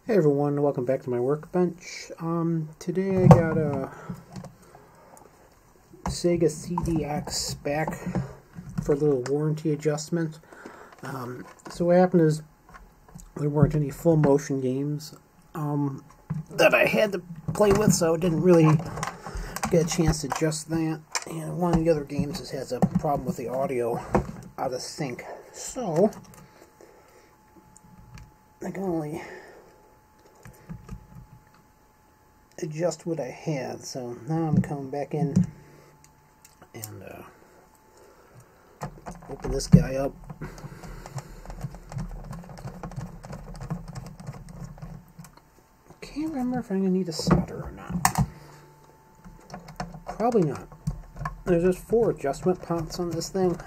Hey everyone, welcome back to my workbench. Today I got a Sega CDX back for a little warranty adjustment. So what happened is there weren't any full motion games that I had to play with, so I didn't really get a chance to adjust that. And one of the other games has a problem with the audio out of sync. So I can only adjust what I had. So now I'm coming back in and open this guy up. Can't remember if I'm going to need a solder or not. Probably not. There's just 4 adjustment pots on this thing.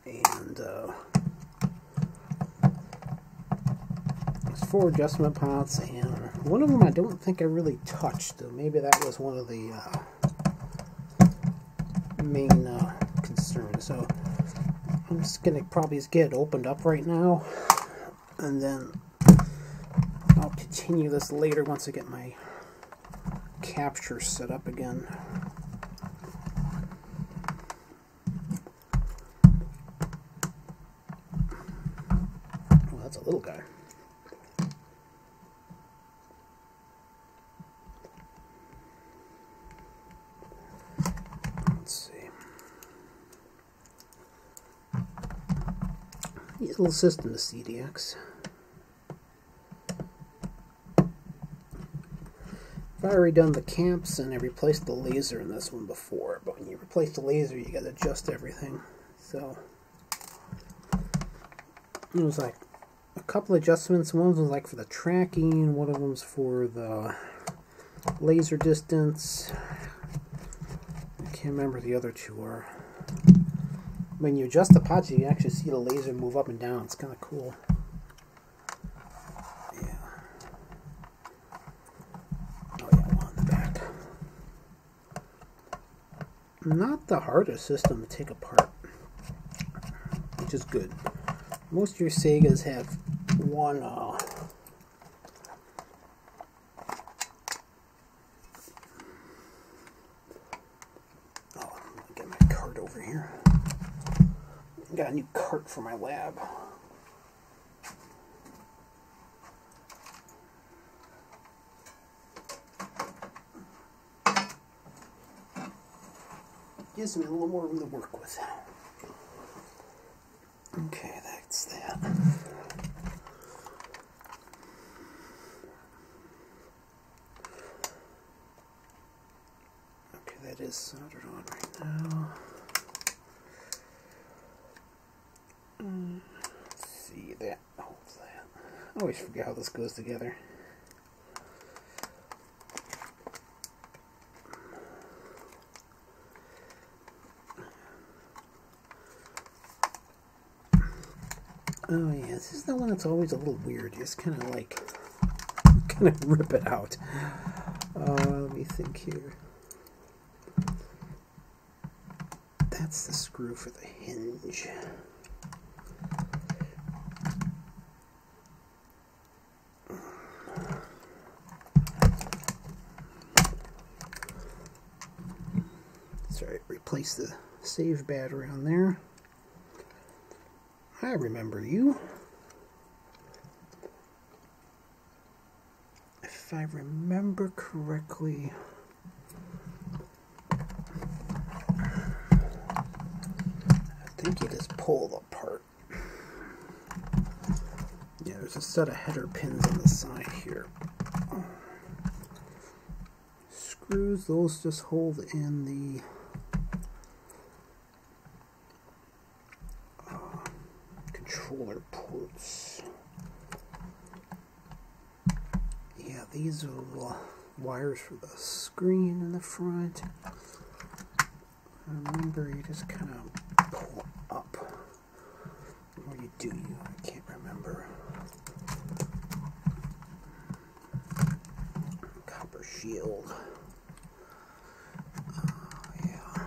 And there's 4 adjustment pots, and one of them I don't think I really touched. So maybe that was one of the main concerns. So I'm just going to probably get it opened up right now, and then I'll continue this later once I get my capture set up again. Well, that's a little guy. Let's see. Little system, the CDX. I've already done the camps and I replaced the laser in this one before, but when you replace the laser you gotta adjust everything. So it was like a couple adjustments. One was like for the tracking, one of them's for the laser distance. I can't remember the other 2 are. When you adjust the pots you can actually see the laser move up and down. It's kind of cool. Not the hardest system to take apart, which is good. Most of your Segas have one oh, let me get my cart over here. Got a new cart for my lab. Gives me a little more room to work with. Okay, that's that. Okay, that is soldered on right now. Let's see that. Holds that. I always forget how this goes together. Oh yeah, this is the one that's always a little weird. You just kind of like, rip it out. Let me think here. That's the screw for the hinge. Sorry, replace the save battery on there. I remember you. If I remember correctly, I think you just pull it apart. Yeah, there's a set of header pins on the side here. Screws, those just hold in the controller ports. Yeah, these are the wires for the screen in the front. Remember, you just kind of pull up. Or you do, I can't remember. Copper shield. Yeah.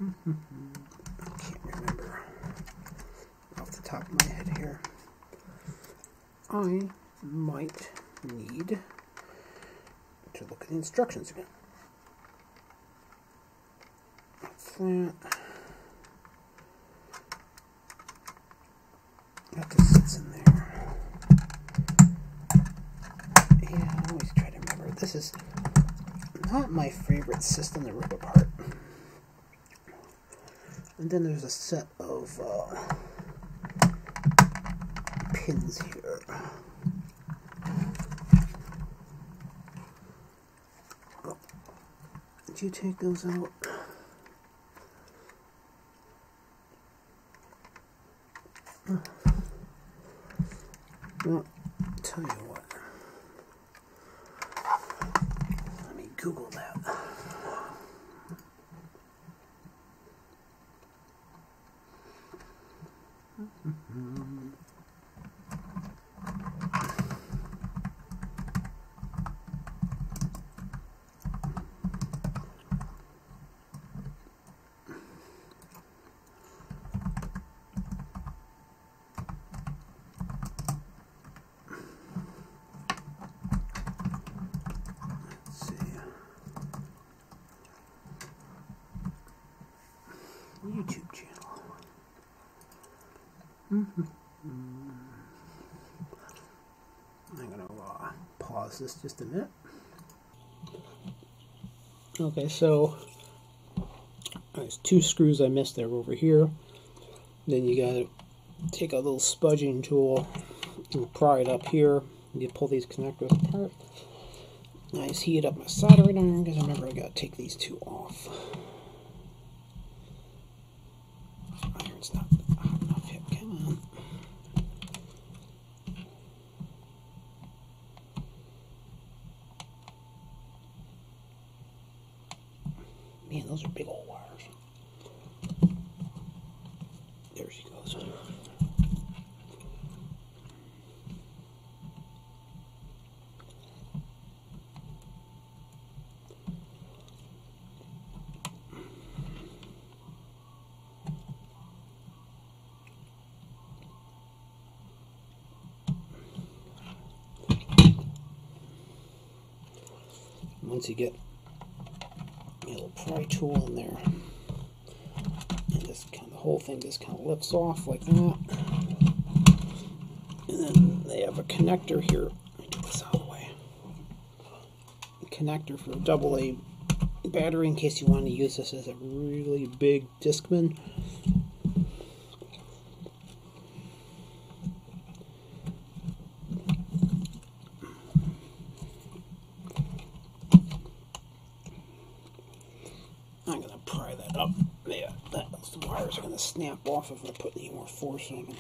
I can't remember. top of my head here. I might need to look at the instructions again. That's that. That just sits in there. Yeah, I always try to remember. This is not my favorite system to rip apart. And then there's a set of pins here. Oh, did you take those out? Well, tell you what. Let me Google that. YouTube channel. I'm going to pause this just a minute. Okay, so there's 2 screws I missed there over here. Then you got to take a little spudging tool and pry it up here. You pull these connectors apart. I just heat up my soldering iron because I remember I got to take these 2 off. Iron's not hot enough yet. Come on. Man, those are big old wires. There she goes. Once you get a little pry tool in there, and just kind of, the whole thing just kind of lifts off like that. And then they have a connector here. Let me get this out of the way. A connector for a AA battery in case you want to use this as a really big Discman. I'm going to pry that up. Yeah, the wires are going to snap off if I put any more force on them.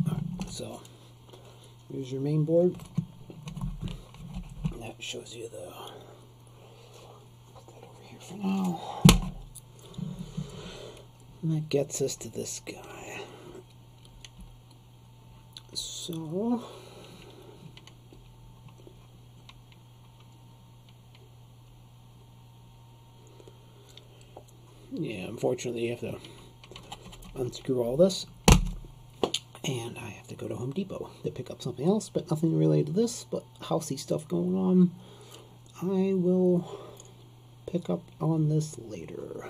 Alright, so here's your main board. And that shows you the. Put that over here for now. And that gets us to this guy. So, yeah, unfortunately you have to unscrew all this, and I have to go to Home Depot to pick up something else, but nothing related to this, but housey stuff going on. I will pick up on this later.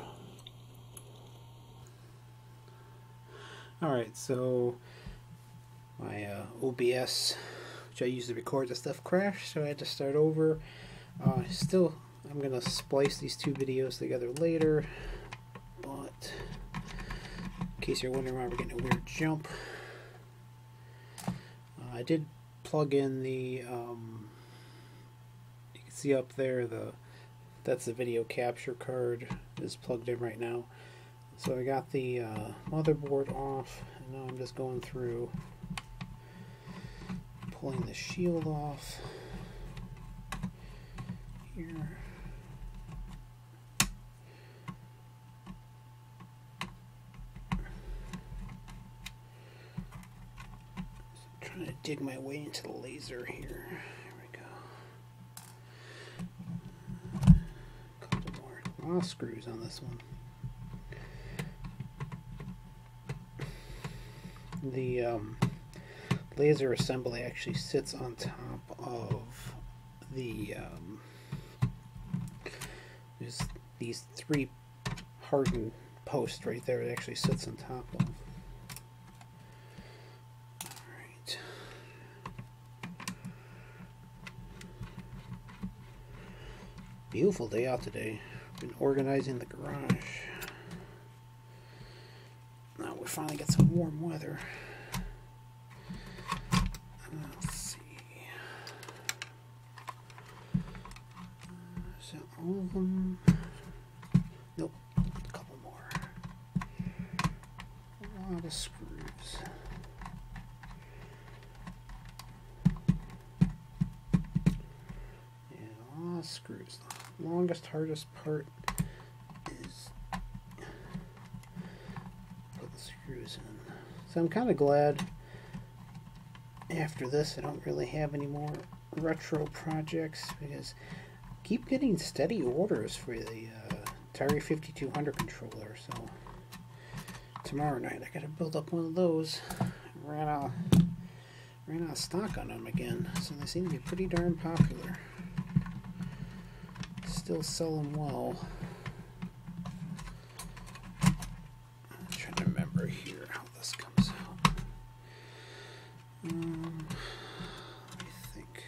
Alright, so my OBS, which I use to record the stuff, crashed, so I had to start over. Still, I'm going to splice these 2 videos together later, but in case you're wondering why we're getting a weird jump, I did plug in the, you can see up there, that's the video capture card is plugged in right now. So I got the motherboard off, and now I'm just going through pulling the shield off here. Just trying to dig my way into the laser here. Here we go. lot of screws on this one. The laser assembly actually sits on top of the there's these 3 hardened posts right there. It actually sits on top of. Alright. Beautiful day out today. Been organizing the garage. Now we finally got some warm weather. Let's see. Is that all of them? Nope. A couple more. A lot of screws. Yeah, a lot of screws. The longest, hardest part is put the screws in. So I'm kind of glad after this I don't really have any more retro projects, because I keep getting steady orders for the Atari 5200 controller. So tomorrow night I gotta build up one of those. Ran out of stock on them again, so they seem to be pretty darn popular. Still selling well. I'm trying to remember here how this comes out. Let me think.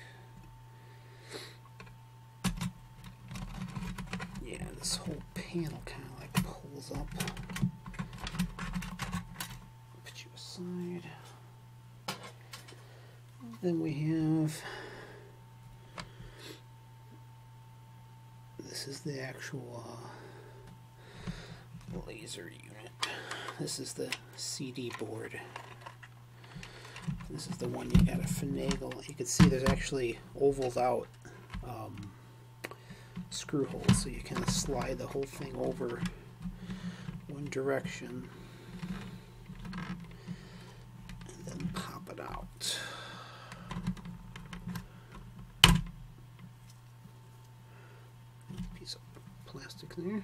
Yeah, this whole panel kind of like pulls up. Put you aside. Then we have, this is the actual laser unit. This is the CD board. This is the one you gotta finagle. You can see there's actually ovaled out screw holes, so you kind of slide the whole thing over one direction and then pop it out. Piece of plastic there,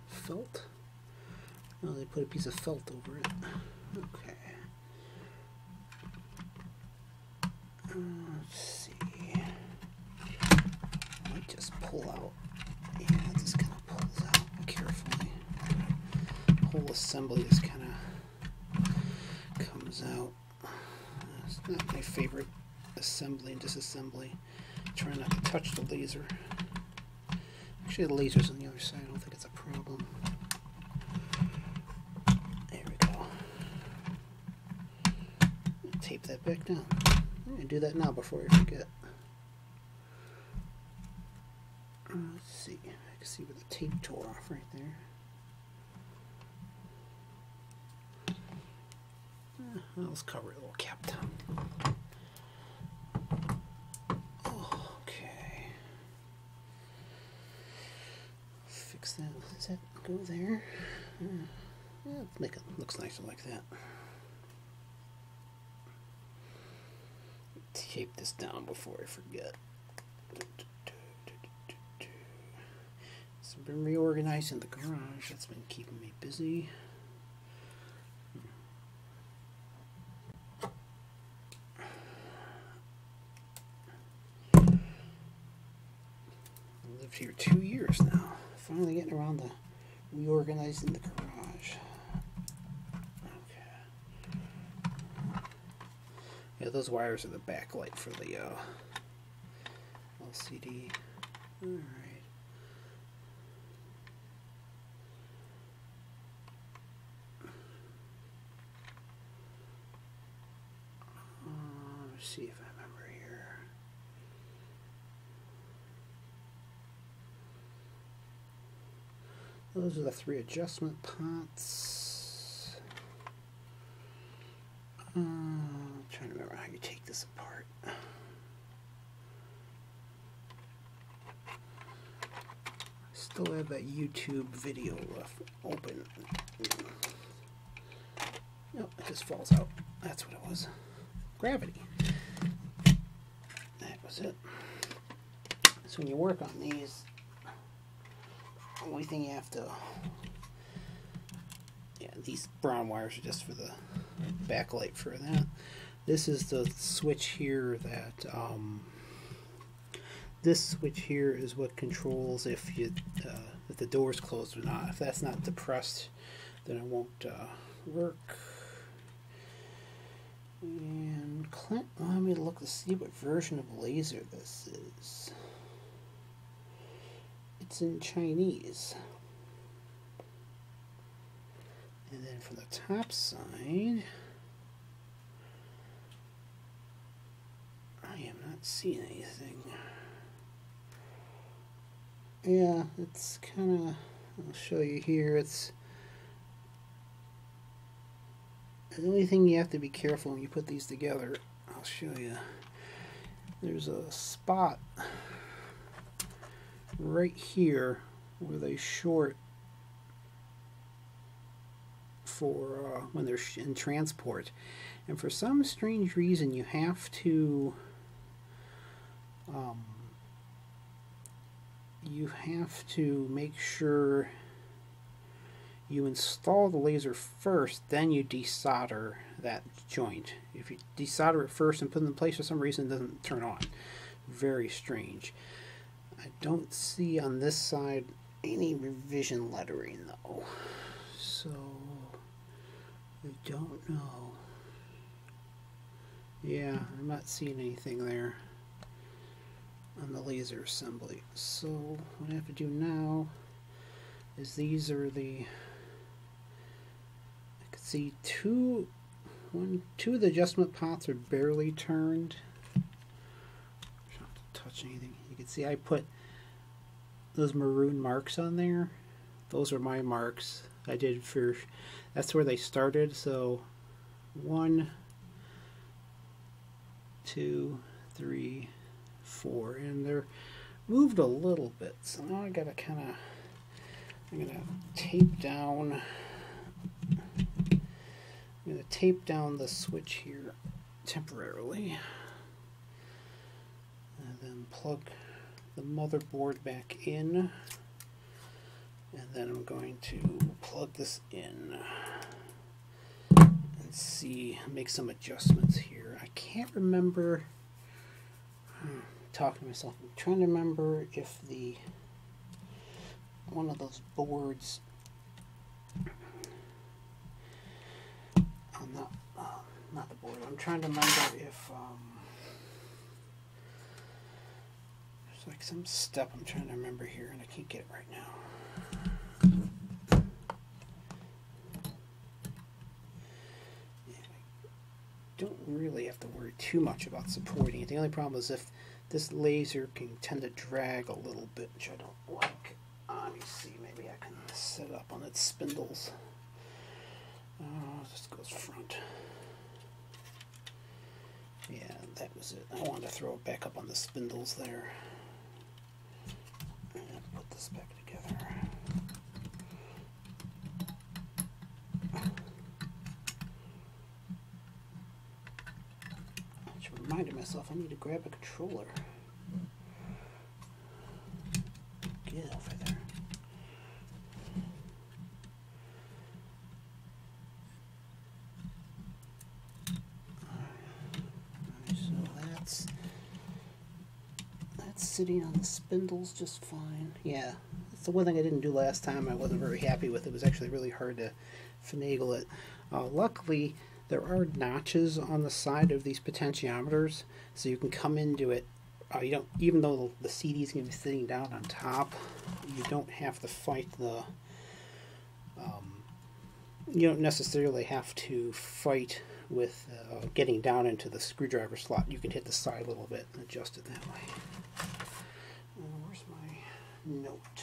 felt. Oh, they put a piece of felt over it. Okay. Let's see. I might just pull out. Yeah, it just kind of pulls out carefully. The whole assembly just kind of comes out. It's not my favorite assembly and disassembly. Try not to touch the laser. Actually, the laser's on the other side. I don't think it's a problem. There we go. Tape that back down. And do that now before I forget. Let's see. I can see where the tape tore off right there. Let's cover it a little cap down. Okay. Fix that. Does that go there? Yeah, make it looks nicer like that. Tape this down before I forget. So I've been reorganizing the garage. That's been keeping me busy. I lived here 2 years now. Finally getting around to reorganizing the garage. Yeah, those wires are the backlight for the LCD. Alright. Let's see if I remember here. Those are the 3 adjustment pots. I'm trying to remember how you take this apart. Still have that YouTube video left open. Nope, it just falls out. That's what it was. Gravity. That was it. So when you work on these, only thing you have to, yeah, these brown wires are just for the backlight for that. This is the switch here that, this switch here is what controls if the door's closed or not. If that's not depressed, then it won't work. And Clint wanted me to look to see what version of laser this is. It's in Chinese. And then from the top side, I am not seeing anything. Yeah, it's kind of, I'll show you here, it's the only thing you have to be careful when you put these together. I'll show you. There's a spot right here where they short for when they're in transport, and for some strange reason you have to make sure you install the laser first, then you desolder that joint. If you desolder it first and put it in place, for some reason it doesn't turn on. Very strange. I don't see on this side any revision lettering though, so I don't know. Yeah, I'm not seeing anything there on the laser assembly. So what I have to do now is these are the, I can see two of the adjustment pots are barely turned. I don't have to touch anything. You can see I put those maroon marks on there. Those are my marks. I did for, that's where they started. So 1, 2, 3, 4, and they're moved a little bit. So now I gotta kind of, I'm gonna tape down. I'm gonna tape down the switch here temporarily, and then plug the motherboard back in, and then I'm going to plug this in and see, make some adjustments here. I can't remember. Talking to myself, I'm trying to remember if the one of those boards, not the board, I'm trying to remember if there's like some step I'm trying to remember here and I can't get it right now. Yeah, I don't really have to worry too much about supporting it. The only problem is if this laser can tend to drag a little bit, which I don't like. Let me see, maybe I can set it up on its spindles. This goes front. Yeah, that was it. I wanted to throw it back up on the spindles there. And put this back together. I just reminded myself I need to grab a controller. Get over there. That's sitting on the spindles just fine. Yeah, that's the one thing I didn't do last time. I wasn't very happy with. It was actually really hard to finagle it. Luckily, there are notches on the side of these potentiometers, so you can come into it. You don't, even though the CD is going to be sitting down on top, you don't have to fight the. You don't necessarily have to fight with getting down into the screwdriver slot. You can hit the side a little bit and adjust it that way. Where's my note?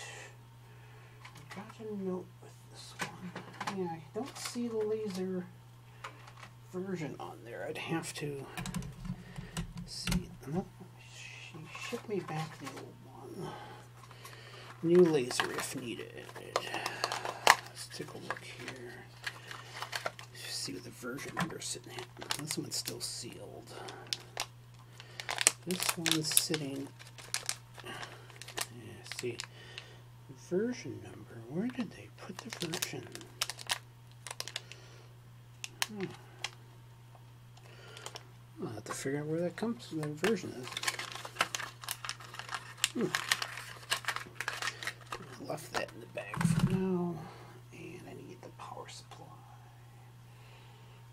I got a note with this one. Yeah, I don't see the laser version on there. I'd have to see. She shipped me back the old one. New laser if needed. Let's take a look here. See what the version number is sitting at. This one's still sealed. This one's sitting. Yeah, see, version number. Where did they put the version? Oh. I'll have to figure out where that comes from, that version is. I left that in the bag for now. And I need the power supply.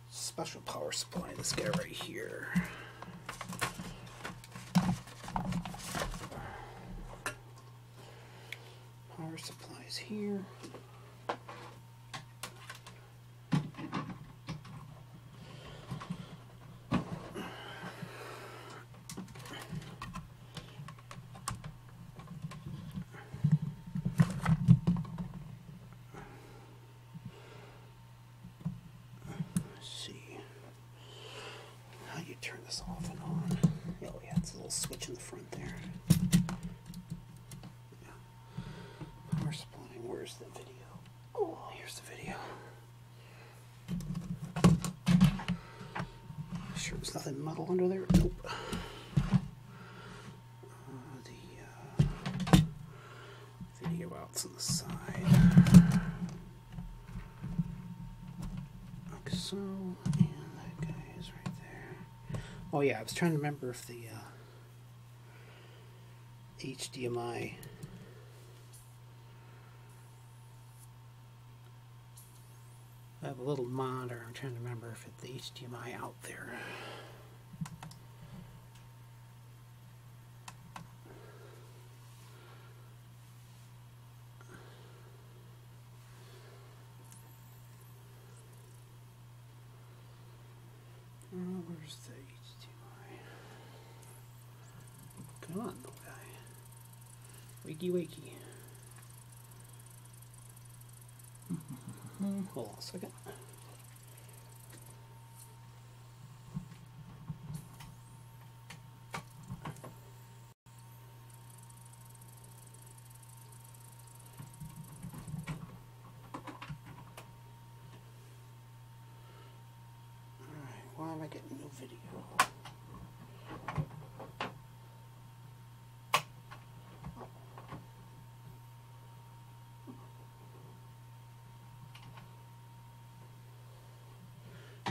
Special power supply, this guy right here. Power supplies here. Turn this off and on. Oh yeah, it's a little switch in the front there. Yeah. Power supply, where's the video? Oh, here's the video. Sure there's nothing metal under there? Nope. The video out's on the side. Like so. Oh yeah, I was trying to remember if the HDMI I have a little monitor. I'm trying to remember if it's the HDMI out there. Where's the HDMI? Come on, little guy. Wakey, wakey. Hold on a second. Why am I getting no video?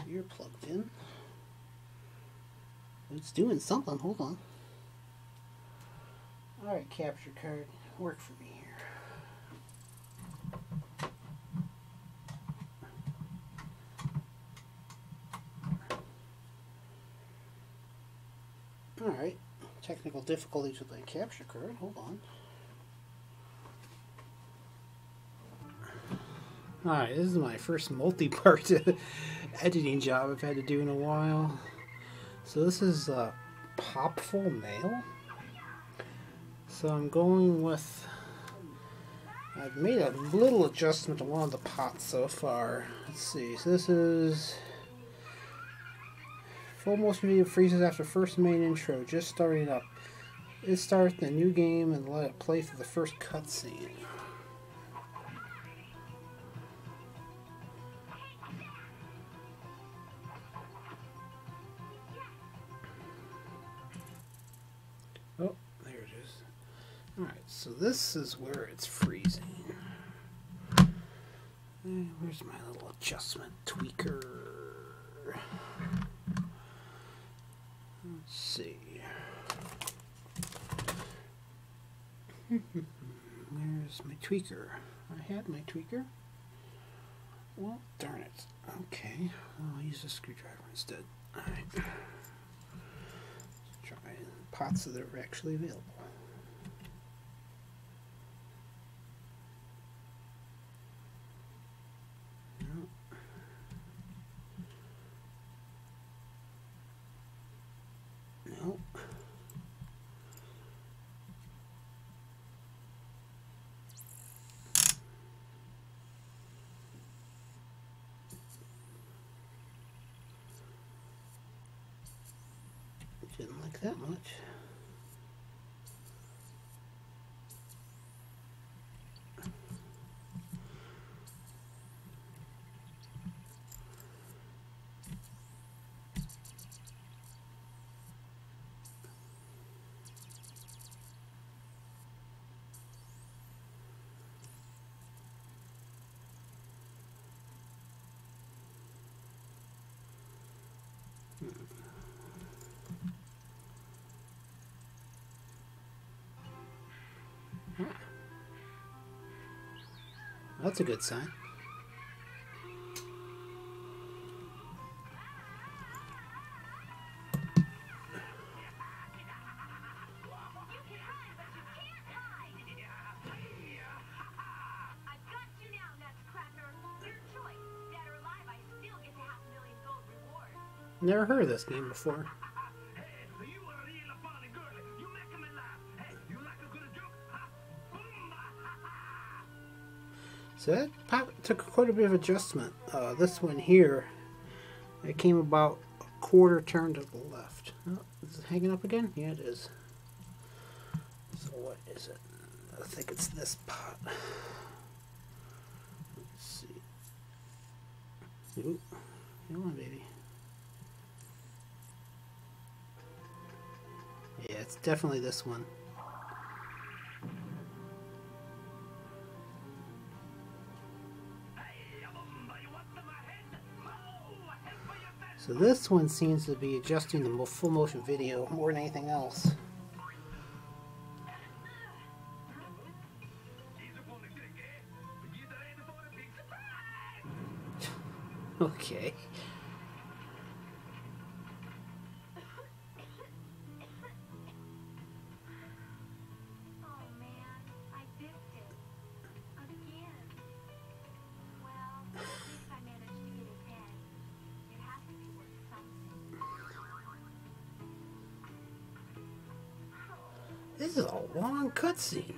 You're plugged in. It's doing something. Hold on. Alright, capture card. Work for me here. Alright, technical difficulties with the capture card. Hold on. Alright, this is my first multi-part editing job I've had to do in a while. So this is Popful Mail. So I'm going with... I've made a little adjustment to one of the pots so far. Let's see, so this is... Full motion video freezes after first main intro, just starting up. It starts the new game and let it play through the first cutscene. Oh, there it is. Alright, so this is where it's freezing. Where's my little adjustment tweaker? Let's see. Where's my tweaker? I had my tweaker. Well, darn it. Okay, I'll use a screwdriver instead. Alright. Let's try pots that are actually available. No. Didn't like that much. That's a good sign. Never heard of this game before. So that took quite a bit of adjustment. This one here, it came about a quarter turn to the left. Oh, is it hanging up again? Yeah, it is. So what is it? I think it's this pot. Let's see. Ooh, come on, baby. Yeah, it's definitely this one. So this one seems to be adjusting the full motion video more than anything else. Okay. This is a long cutscene.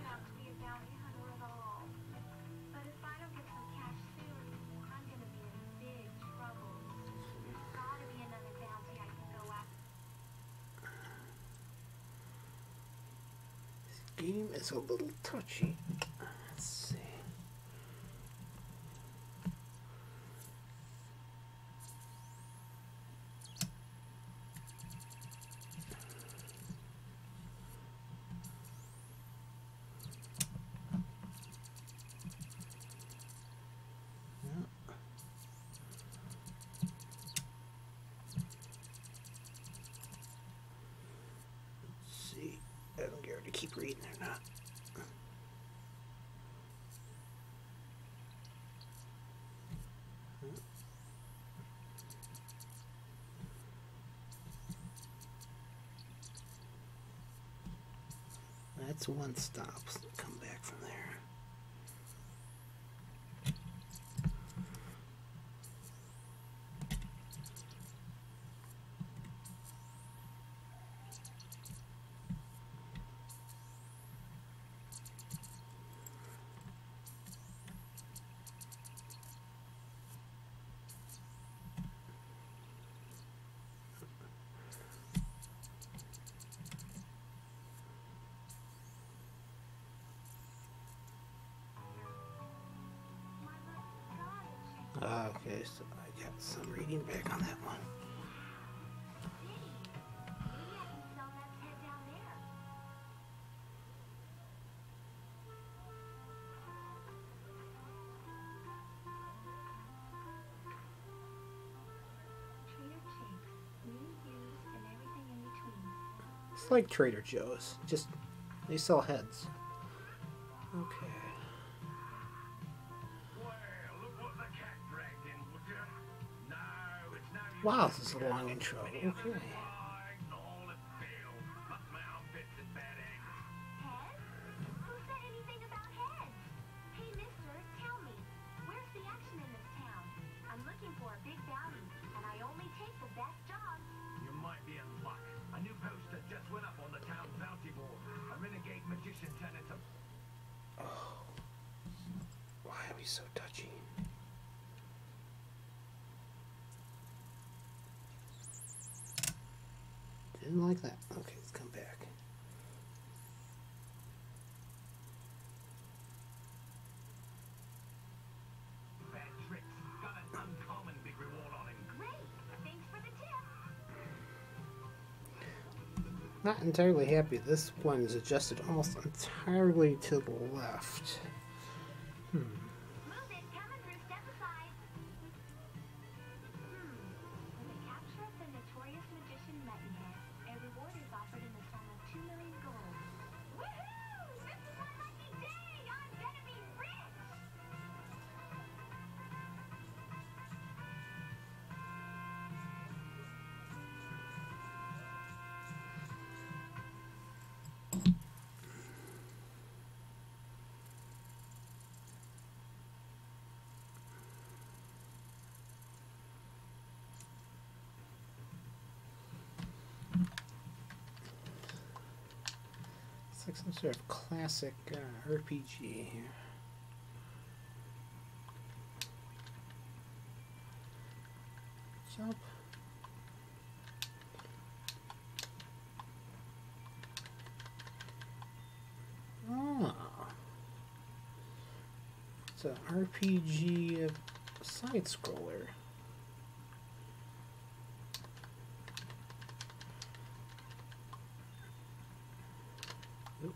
This game is a little touchy. Let's see. I don't care to keep reading or not. That's one stop. So come back from there. Okay, so I got some reading back on that one. It's like Trader Joe's, just they sell heads. Okay. Wow, this is a long intro. Okay. Oh, why are we so touchy? Didn't like that. Okay, let's come back. Bad tricks. Got an uncommon big reward on him. Great. Thanks for the tip. Not entirely happy. This one is adjusted almost entirely to the left. Move it. Coming through. Step aside. When they capture the notorious It's like some sort of classic RPG here. Jump. Oh. It's an RPG side scroller. Oop.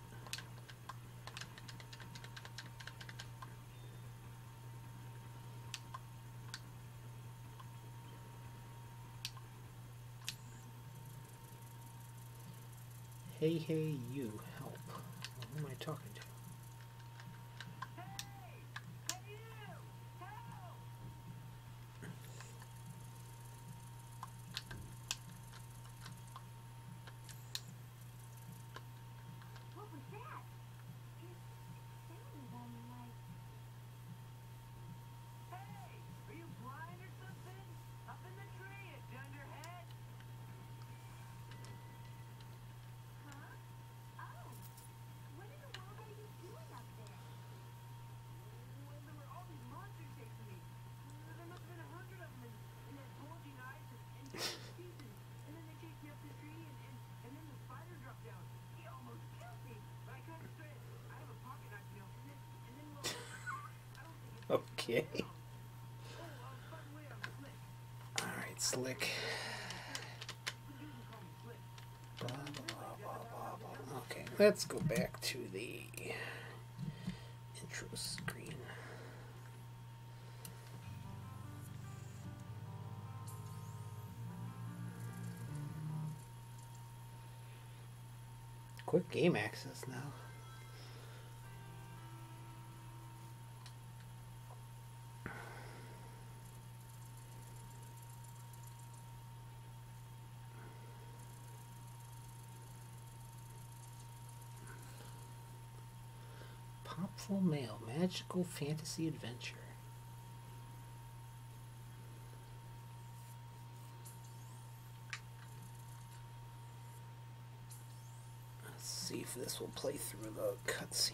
Hey, hey, you, help. Who am I talking to? What was that? It sounded like... Hey! Are you blind or something? Up in the tree, you dunderhead! Huh? Oh! What in the world are you doing up there? Well, there were all these monsters chasing me. There must have been 100 of them, and they had bulging eyes and sharp teeth, and then they chased me up the tree, and then the spider dropped down. He almost killed me, but I kind of strayed. I have a pocket knife, you know, and then well, I don't think it's Okay. wrong. Oh, by the way, I'm Slick. Alright, Slick. You can call me Slick. Blah, blah, blah, blah, blah. Okay, let's go back to the intro screen. Quick game access now. Popful Mail, magical fantasy adventure. Let's see if this will play through the cutscene.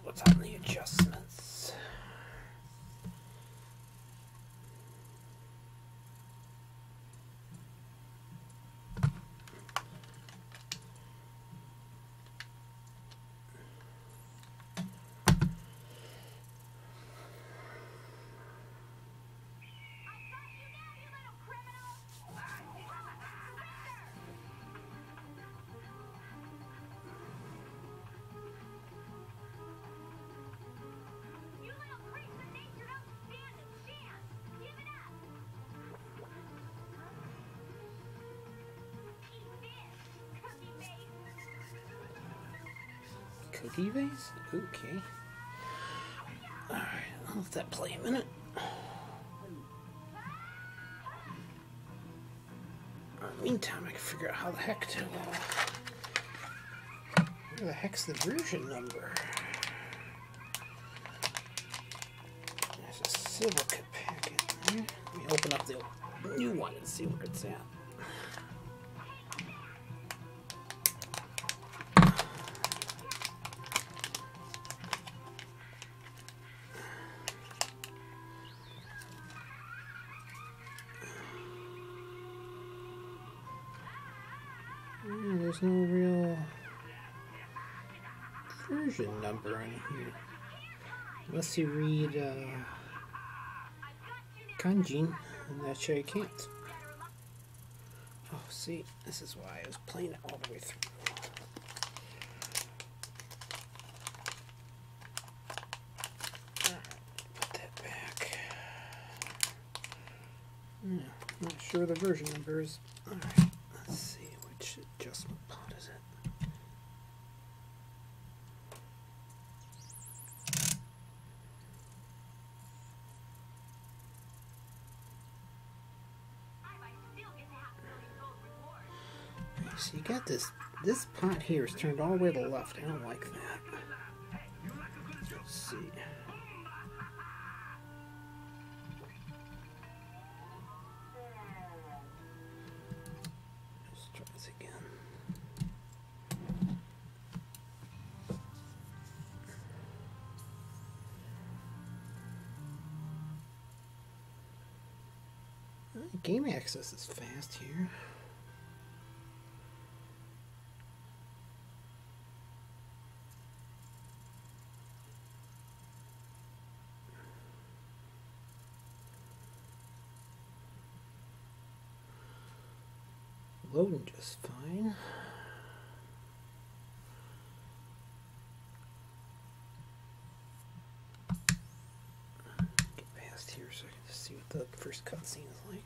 What's on the adjustments? You little freaks of nature don't stand a chance! Give it up! Eat this, cookie face! Cookie vase? Okay. Alright, I'll let that play a minute. In the meantime, I can figure out how the heck to. Where the heck's the version number? There's a silicate packet. Let me open up the new one and see where it's at. There's no real version number in here. Unless you read kanji, and that sure you can't. Oh, see, this is why I was playing it all the way through. Alright, put that back. Yeah, not sure the version number is. Alright, let's see. Which adjustment pod is it? So you got this pot here is turned all the way to the left. I don't like that. see. Let's try this again. Game access is fast here. Loading just fine. Get past here so I can just see what the first cutscene is like.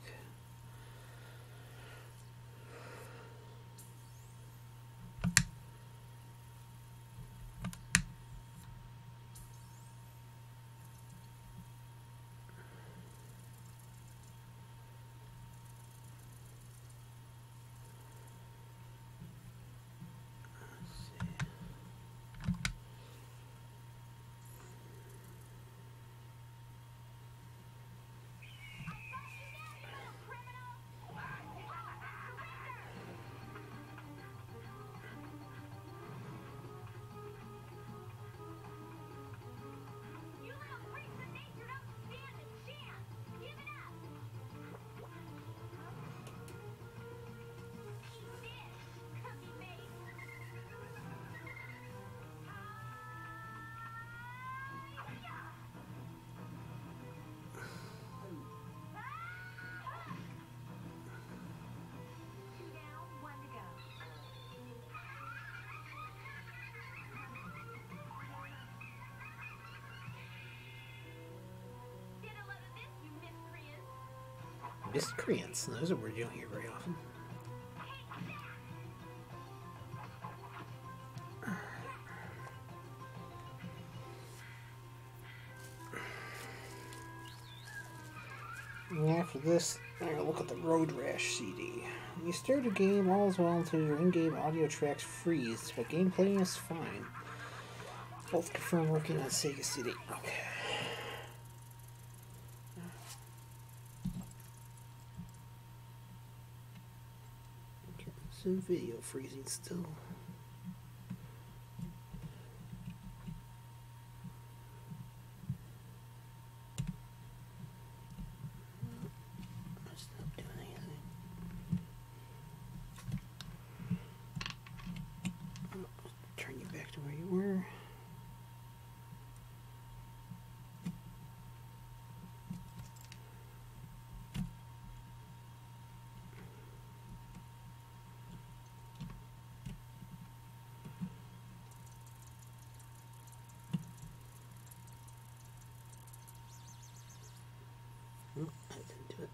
Miscreants. Those are words you don't hear very often. And after this, I'm going to look at the Road Rash CD. When you start a game, all is well until your in-game audio tracks freeze, but gameplay is fine. Both confirm working on Sega CD. Okay. Some video freezing still. It's not doing anything. Turn you back to where you were. Oh, I didn't do it.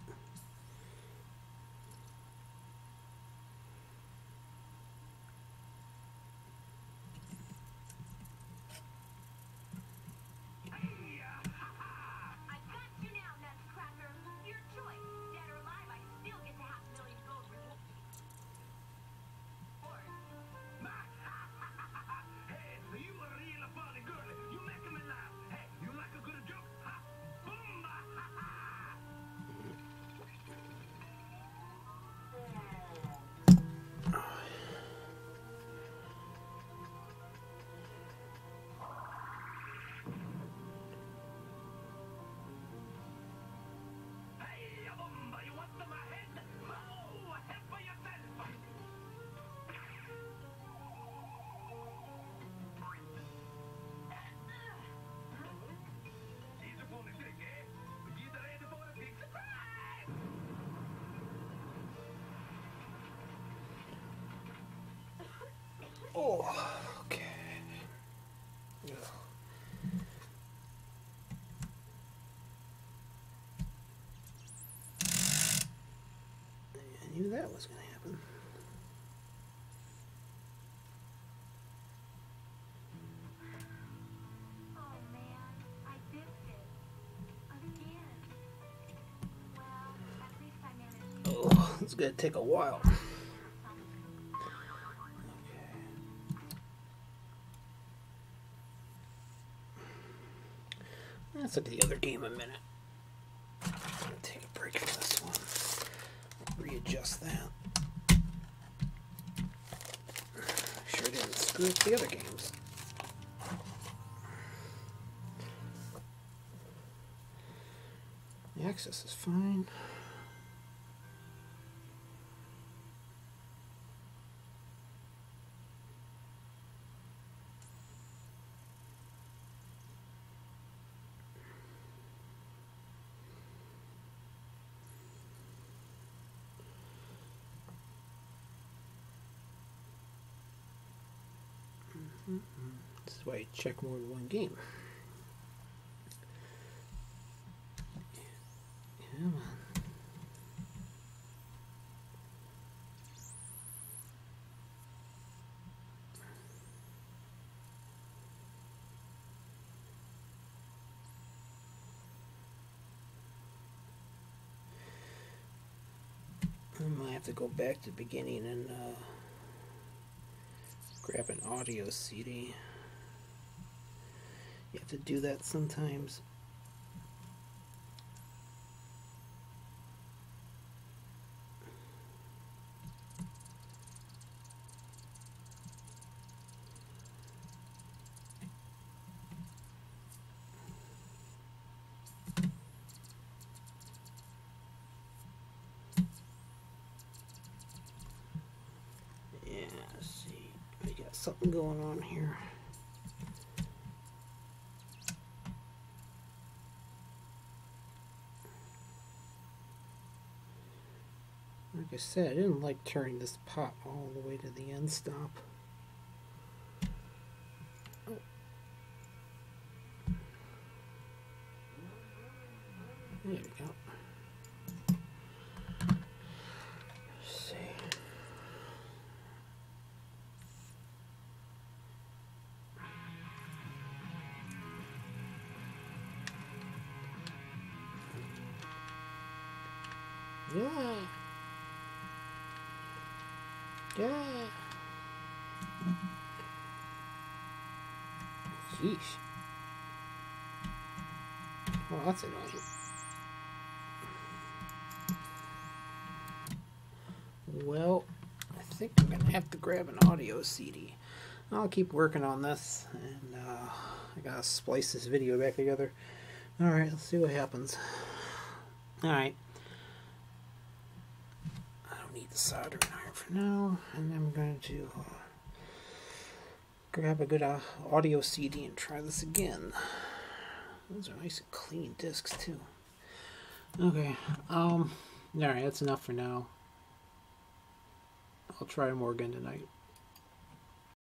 Oh, okay. Ugh. I knew that was going to happen. Oh man, I did it. Again. Well, at least I managed to. Oh, it's going to take a while. Let's look at the other game a minute. I'm going to take a break from this one. Readjust that. Make sure I didn't screw up the other games. The access is fine. This is why you check more than one game. Come on. I might have to go back to the beginning and grab an audio CD. You have to do that sometimes. Yeah, let's see. We got something going on here. Like I said, I didn't like turning this pot all the way to the end stop. Oh. There we go. Let's see. Yeah. Yeah. Sheesh. Well, that's annoying. Well, I think I'm gonna have to grab an audio CD. I'll keep working on this, and I gotta splice this video back together. Alright, let's see what happens. Alright. I don't need the soldering iron for now, and I'm going to grab a good audio CD and try this again. Those are nice and clean discs too. Okay, alright, that's enough for now. I'll try more again tonight.